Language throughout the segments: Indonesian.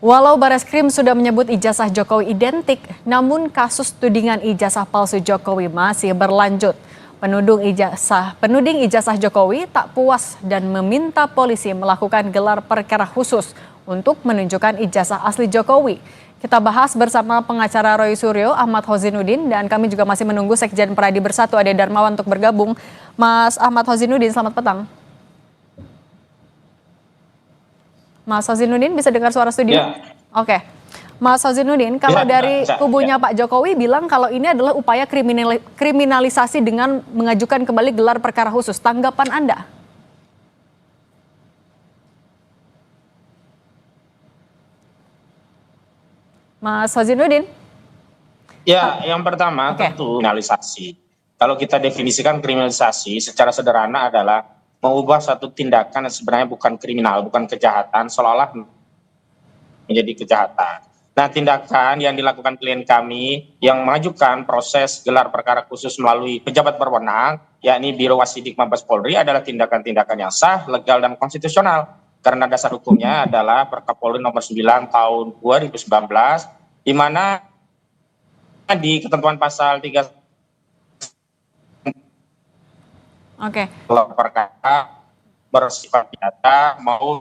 Walau Bareskrim sudah menyebut ijazah Jokowi identik, namun kasus tudingan ijazah palsu Jokowi masih berlanjut. Penuding ijazah Jokowi tak puas dan meminta polisi melakukan gelar perkara khusus untuk menunjukkan ijazah asli Jokowi. Kita bahas bersama pengacara Roy Suryo, Ahmad Hozinuddin, dan kami juga masih menunggu Sekjen Pradi Bersatu Ade Darmawan untuk bergabung. Mas Ahmad Hozinuddin, selamat petang. Mas Hozinuddin bisa dengar suara studio? Ya. Oke. Mas Hozinuddin, kalau Ya, dari bisa. kubunya Pak Jokowi bilang kalau ini adalah upaya kriminalisasi dengan mengajukan kembali gelar perkara khusus. Tanggapan Anda? Mas Hozinuddin? Ya, yang pertama tentu kriminalisasi. Kalau kita definisikan kriminalisasi secara sederhana adalah mengubah satu tindakan yang sebenarnya bukan kriminal, bukan kejahatan, seolah-olah menjadi kejahatan. Nah, tindakan yang dilakukan klien kami yang mengajukan proses gelar perkara khusus melalui pejabat berwenang, yakni Biro Wasidik Mabes Polri, adalah tindakan-tindakan yang sah, legal, dan konstitusional. Karena dasar hukumnya adalah Perkap Polri nomor 9 tahun 2019, di mana di ketentuan pasal 3 perkara bersifat pidana maupun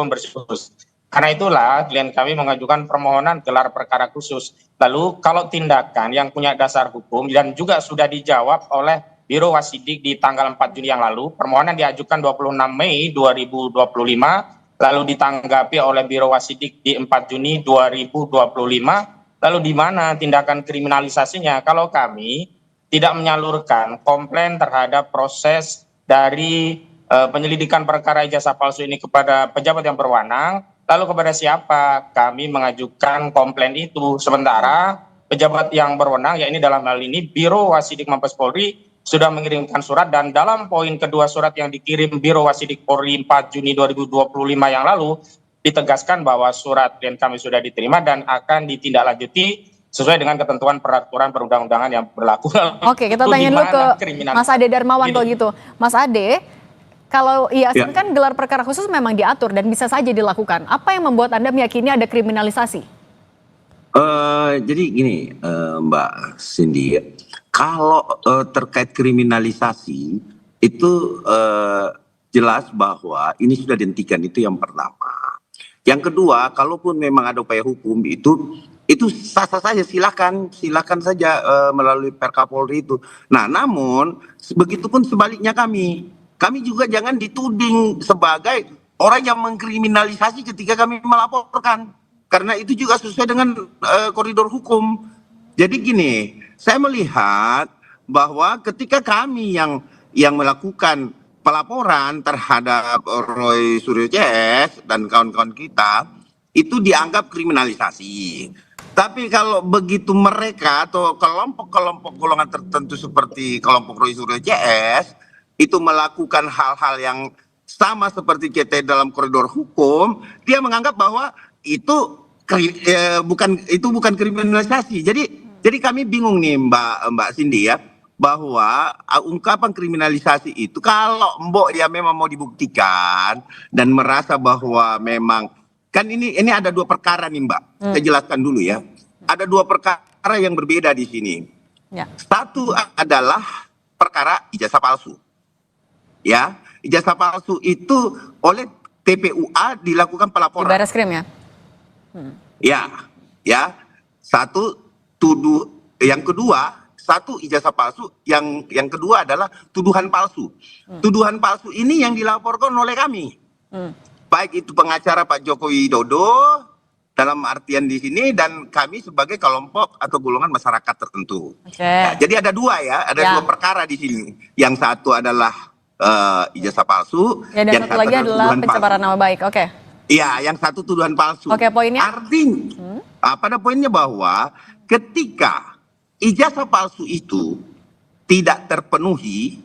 bersifat khusus. Karena itulah klien kami mengajukan permohonan gelar perkara khusus. Lalu kalau tindakan yang punya dasar hukum dan juga sudah dijawab oleh Biro Wasidik di tanggal 4 Juni yang lalu, permohonan diajukan 26 Mei 2025, lalu ditanggapi oleh Biro Wasidik di 4 Juni 2025, lalu di mana tindakan kriminalisasinya? Kalau kami tidak menyalurkan komplain terhadap proses dari penyelidikan perkara ijazah palsu ini kepada pejabat yang berwenang, lalu kepada siapa kami mengajukan komplain itu. Sementara pejabat yang berwenang, yakni dalam hal ini Biro Wasidik Mabes Polri, sudah mengirimkan surat, dan dalam poin kedua surat yang dikirim Biro Wasidik Polri 4 Juni 2025 yang lalu, ditegaskan bahwa surat klien kami sudah diterima dan akan ditindaklanjuti sesuai dengan ketentuan peraturan perundang-undangan yang berlaku. Oke, kita tanya dulu ke Mas Ade Darmawan kalau gitu. Mas Ade, kalau IASN kan gelar perkara khusus memang diatur dan bisa saja dilakukan. Apa yang membuat Anda meyakini ada kriminalisasi? Jadi gini, Mbak Cindy, kalau terkait kriminalisasi itu jelas bahwa ini sudah dihentikan, itu yang pertama. Yang kedua, kalaupun memang ada upaya hukum itu sah-sah saja, silakan saja melalui Perkap Polri itu. Nah, namun begitupun sebaliknya kami juga jangan dituding sebagai orang yang mengkriminalisasi ketika kami melaporkan, karena itu juga sesuai dengan koridor hukum. Jadi gini, saya melihat bahwa ketika kami yang melakukan pelaporan terhadap Roy Suryo CS dan kawan-kawan kita, itu dianggap kriminalisasi. Tapi kalau begitu mereka atau kelompok-kelompok golongan tertentu seperti kelompok Roy Suryo CS itu melakukan hal-hal yang sama seperti kita dalam koridor hukum, dia menganggap bahwa itu bukan kriminalisasi. Jadi kami bingung nih Mbak Cindy ya, bahwa ungkapan kriminalisasi itu kalau mbok ya memang mau dibuktikan dan merasa bahwa memang kan ini ada dua perkara nih Mbak. Saya jelaskan dulu ya. Ada dua perkara yang berbeda di sini. Ya. Satu adalah perkara ijazah palsu. Ya, ijazah palsu itu oleh TPUA dilakukan pelaporan. Di Bareskrim ya. Ya. Satu tuduh, yang kedua satu ijazah palsu, yang kedua adalah tuduhan palsu. Tuduhan palsu ini yang dilaporkan oleh kami. Baik itu pengacara Pak Joko Widodo dalam artian di sini dan kami sebagai kelompok atau golongan masyarakat tertentu. Nah, jadi ada dua ya, dua perkara di sini. Yang satu adalah ijazah palsu, ya, dan yang satu lagi adalah pencemaran nama baik. Iya, yang satu tuduhan palsu. Poinnya? Artinya, pada poinnya bahwa ketika ijazah palsu itu tidak terpenuhi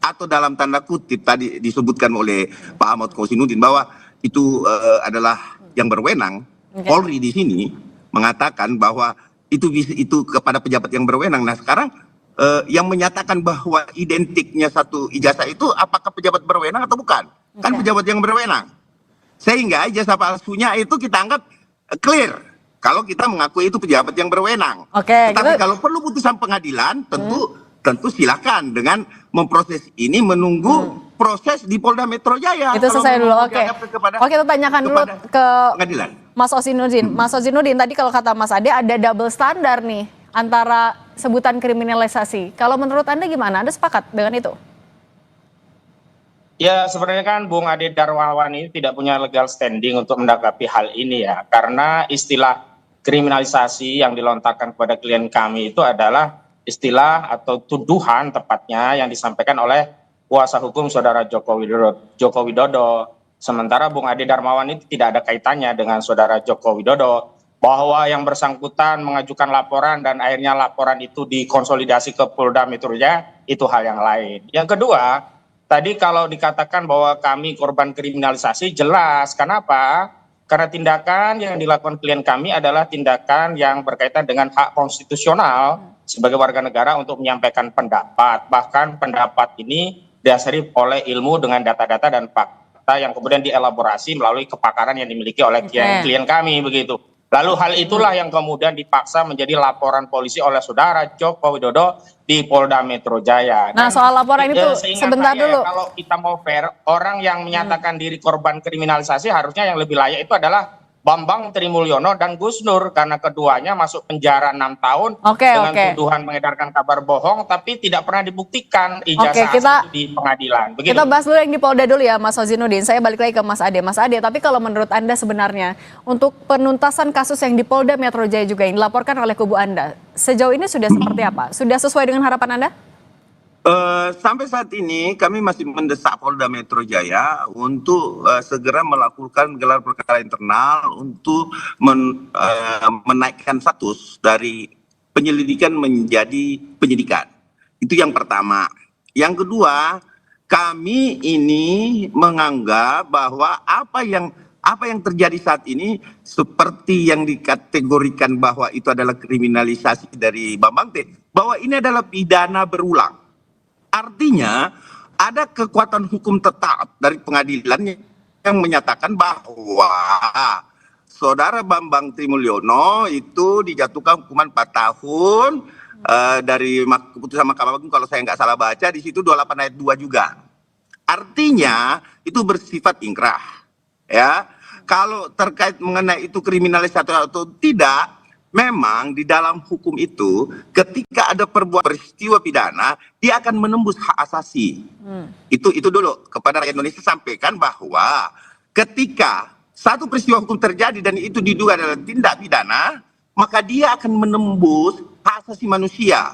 atau dalam tanda kutip tadi disebutkan oleh Pak Ahmad Hozinuddin bahwa itu adalah yang berwenang, Polri di sini mengatakan bahwa itu kepada pejabat yang berwenang. Nah sekarang yang menyatakan bahwa identiknya satu ijazah itu apakah pejabat berwenang atau bukan? Kan pejabat yang berwenang. Sehingga ijazah palsunya itu kita anggap clear kalau kita mengakui itu pejabat yang berwenang. Oke, Tetapi kalau perlu putusan pengadilan, tentu silakan dengan memproses ini menunggu proses di Polda Metro Jaya. itu Kalau selesai dulu. memang Oke, kepada- oke, kita tanyakan dulu kepada ke pengadilan. Mas Osinuddin. Mas Osinuddin, tadi kalau kata Mas Ade ada double standar nih antara sebutan kriminalisasi. Kalau menurut Anda gimana? Anda sepakat dengan itu? Ya, sebenarnya kan Bung Ade Darmawan ini tidak punya legal standing untuk menanggapi hal ini ya. Karena istilah kriminalisasi yang dilontarkan kepada klien kami itu adalah istilah atau tuduhan tepatnya yang disampaikan oleh kuasa hukum saudara Joko Widodo. Sementara Bung Ade Darmawan ini tidak ada kaitannya dengan saudara Joko Widodo. Bahwa yang bersangkutan mengajukan laporan dan akhirnya laporan itu dikonsolidasi ke Polda Metro Jaya, itu hal yang lain. Yang kedua, tadi kalau dikatakan bahwa kami korban kriminalisasi, jelas. Kenapa? Karena tindakan yang dilakukan klien kami adalah tindakan yang berkaitan dengan hak konstitusional sebagai warga negara untuk menyampaikan pendapat. Bahkan pendapat ini didasari oleh ilmu dengan data-data dan fakta yang kemudian dielaborasi melalui kepakaran yang dimiliki oleh klien kami begitu. Lalu hal itulah yang kemudian dipaksa menjadi laporan polisi oleh saudara Joko Widodo di Polda Metro Jaya. Nah, soal laporan itu sebentar dulu. Kalau kita mau fair, orang yang menyatakan diri korban kriminalisasi harusnya yang lebih layak itu adalah Bambang Trimulyono dan Gus Nur, karena keduanya masuk penjara 6 tahun dengan tuduhan mengedarkan kabar bohong tapi tidak pernah dibuktikan ijazah asli di pengadilan. Begitu. Kita bahas dulu yang di Polda dulu ya, Mas Osinuddin. Saya balik lagi ke Mas Ade. Mas Ade, tapi kalau menurut Anda sebenarnya untuk penuntasan kasus yang di Polda Metro Jaya juga yang dilaporkan oleh kubu Anda, sejauh ini sudah seperti apa? Sudah sesuai dengan harapan Anda? Sampai saat ini kami masih mendesak Polda Metro Jaya untuk segera melakukan gelar perkara internal untuk menaikkan status dari penyelidikan menjadi penyidikan. Itu yang pertama. Yang kedua, kami ini menganggap bahwa apa yang terjadi saat ini seperti yang dikategorikan bahwa itu adalah kriminalisasi dari Bambang T, bahwa ini adalah pidana berulang. Artinya ada kekuatan hukum tetap dari pengadilan yang menyatakan bahwa saudara Bambang Trimulyono itu dijatuhkan hukuman 4 tahun dari keputusan Mahkamah Agung, kalau saya nggak salah baca di situ 28 ayat 2 juga. Artinya itu bersifat ingkrah. Ya, kalau terkait mengenai itu kriminalisasi atau tidak, memang di dalam hukum itu ketika ada peristiwa pidana dia akan menembus hak asasi. Itu dulu kepada rakyat Indonesia sampaikan bahwa ketika satu peristiwa hukum terjadi dan itu diduga adalah tindak pidana, maka dia akan menembus hak asasi manusia.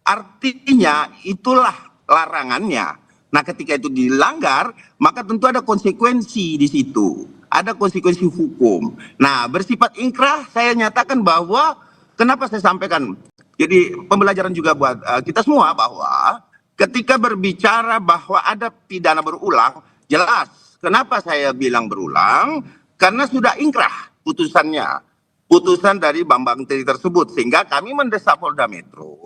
Artinya itulah larangannya. Nah, ketika itu dilanggar, maka tentu ada konsekuensi di situ. Ada konsekuensi hukum. Nah, bersifat ingkrah saya nyatakan bahwa kenapa saya sampaikan. Jadi pembelajaran juga buat kita semua bahwa ketika berbicara bahwa ada pidana berulang, jelas. Kenapa saya bilang berulang? Karena sudah ingkrah putusannya. Putusan dari Bambang Tri tersebut. Sehingga kami mendesak Polda Metro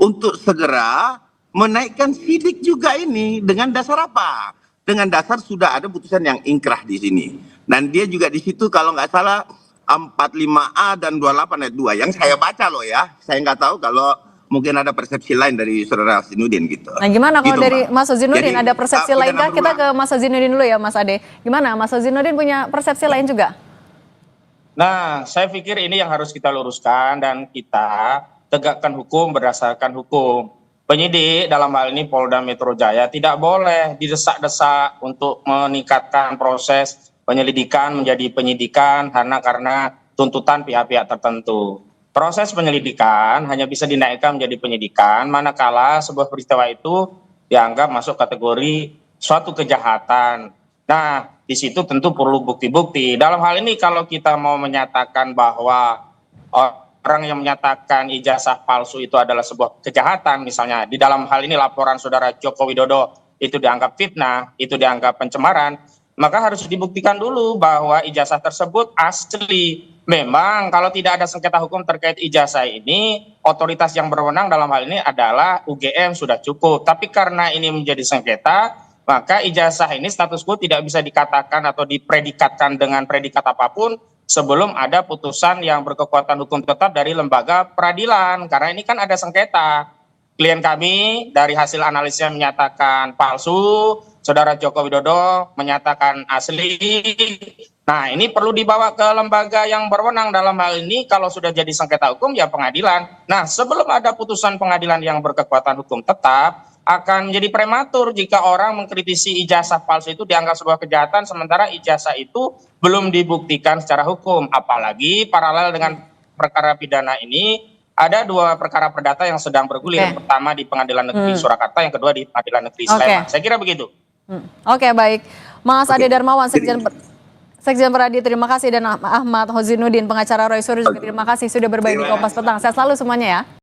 untuk segera menaikkan sidik juga ini dengan dasar apa? Dengan dasar sudah ada putusan yang ingkrah di sini. Dan dia juga di situ kalau nggak salah 45A dan 28 ayat 2 yang saya baca loh ya. Saya nggak tahu kalau mungkin ada persepsi lain dari saudara Osinuddin gitu. Nah, gimana kalau gitu, dari Mas Osinuddin ada persepsi lain kah? Kita ke Mas Osinuddin dulu ya, Mas Ade. Gimana Mas Osinuddin punya persepsi lain juga? Nah, saya pikir ini yang harus kita luruskan dan kita tegakkan hukum berdasarkan hukum. Penyidik dalam hal ini Polda Metro Jaya tidak boleh didesak-desak untuk meningkatkan proses penyelidikan menjadi penyidikan karena tuntutan pihak-pihak tertentu. Proses penyelidikan hanya bisa dinaikkan menjadi penyidikan manakala sebuah peristiwa itu dianggap masuk kategori suatu kejahatan. Nah, di situ tentu perlu bukti-bukti. Dalam hal ini kalau kita mau menyatakan bahwa orang yang menyatakan ijazah palsu itu adalah sebuah kejahatan, misalnya di dalam hal ini laporan saudara Joko Widodo itu dianggap fitnah, itu dianggap pencemaran, maka harus dibuktikan dulu bahwa ijazah tersebut asli. Memang kalau tidak ada sengketa hukum terkait ijazah ini, otoritas yang berwenang dalam hal ini adalah UGM sudah cukup. Tapi karena ini menjadi sengketa, maka ijazah ini status quo tidak bisa dikatakan atau dipredikatkan dengan predikat apapun sebelum ada putusan yang berkekuatan hukum tetap dari lembaga peradilan. Karena ini kan ada sengketa. Klien kami dari hasil analisnya menyatakan palsu, Saudara Joko Widodo menyatakan asli. Nah, ini perlu dibawa ke lembaga yang berwenang dalam hal ini. Kalau sudah jadi sengketa hukum, ya pengadilan. Nah, sebelum ada putusan pengadilan yang berkekuatan hukum tetap, akan menjadi prematur jika orang mengkritisi ijazah palsu itu dianggap sebuah kejahatan, sementara ijazah itu belum dibuktikan secara hukum. Apalagi paralel dengan perkara pidana ini, ada 2 perkara perdata yang sedang bergulir. Pertama di Pengadilan Negeri Surakarta, yang kedua di Pengadilan Negeri Sleman. Saya kira begitu. Oke, baik. Mas Ade Darmawan, Sekjen Peradi, terima kasih. Dan Ahmad Hozinuddin, pengacara Roy Suryo juga terima kasih sudah berbagi di Kompas Petang. Sehat selalu semuanya ya.